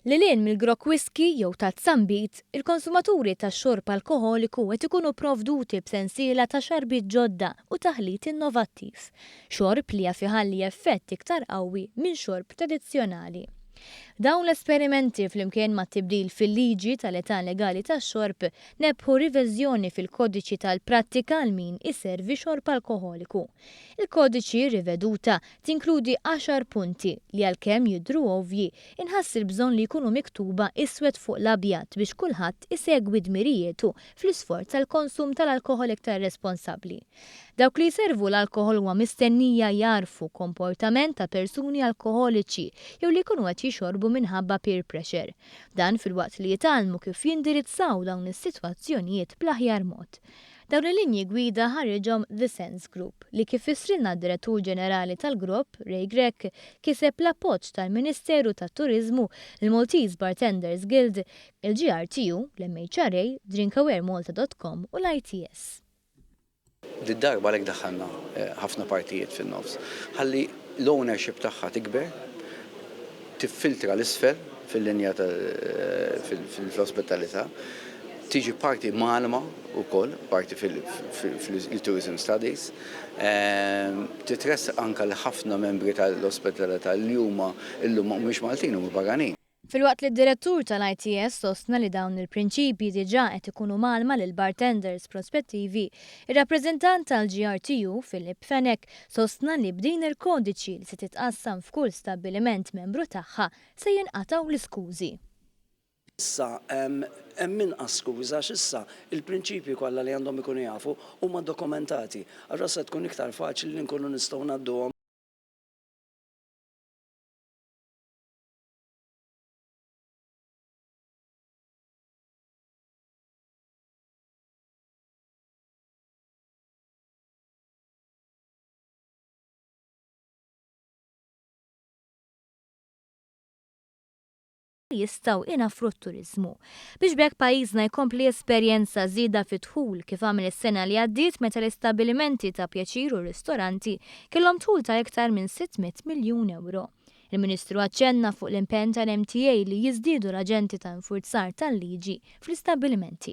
Lilien mill-grok whisky jew tat-sambit, il-konsumaturi tax-xorb alkoħoliku qed ikunu provduti b'sensiela ta' xarbiet ġodda u taħlit innovattiv. Xorb li jaf iħalli effett iktar qawwi minn xorb tradizzjonali. Dawn l-esperimenti flimkien ma' tibdil fil-liġi tal-età legali tax-xorb nebħu riveżjoni fil-kodiċi tal-prattika għal min iservi xorb alkoħoliku. Il-kodiċi riveduta tinkludi 10 punti li għalkemm jidhru ovvji inħass il-bżonn li jkunu miktuba iswed fuq l-abjad biex kulħadd isegwi d-dmirietu fl-isforz tal-konsum tal-alkoħol iktar responsabbli. Dawk li jservu l-alkoħol huwa mistennija jarfu komportament ta' persuni alkoħoliċi jew li jkunu qed jixorbu minħabba peer pressure. Dan fil-waqt li jitgħallmu kif jindirizzaw dawn is-sitwazzjonijiet bl-aħjar mod. Dawn il-linji gwida ħarġhom The Sense Group li kif isrilna d-Direttur Ġenerali tal-grupp, Ray Grech, kiseb l-appoġġ tal-Ministeru tat-Turiżmu, il-Maltese Bartenders Guild, il-GRTU, l-MHRA, drinkawaremalta.com u l-ITS. Darba għalhekk daħħalna ħafna partijiet fin-nofs. Ħalli l-ownership tagħha tikber, tiffiltra l-isfel fil-linja fil-ospitalità, tiġi parti malma wkoll, parti fil-tourism studies, titressaq anke li ħafna membri tal-ospitalità li huma llum mhumiex Maltin huma barranin. Filwaqt li d-direttur tal-ITS sostna li dawn il-prinċipji diġà qed ikunu malma lil bartenders prospettivi, ir-rappreżentant tal-GRTU Philip Fenek sostna li b'din il-kodiċi li se titqassam f'kull stabbiliment membru tagħha se jinqatgħu l-iskużi. Issa hemm inqas skuża issa il-prinċipji kollha li għandhom ikunu jafu huma dokumentati. Allura se tkun iktar faċli li nkunu nistgħu ngħadduhom. Jistgħu inaffru t-turiżmu. Biex bekk pajjiżna jkompli esperjenza żieda fit-dħul kif għamel is-sena li għaddiet meta l-istabbilimenti ta' pjaċir u ristoranti kellhom dħul ta' iktar minn 600 miljun euro. Il-Ministru aċċenna fuq l-impenn tal-MTA li jiżdiedu l-aġenti ta' infurzar tal-liġi fl-istabbilimenti.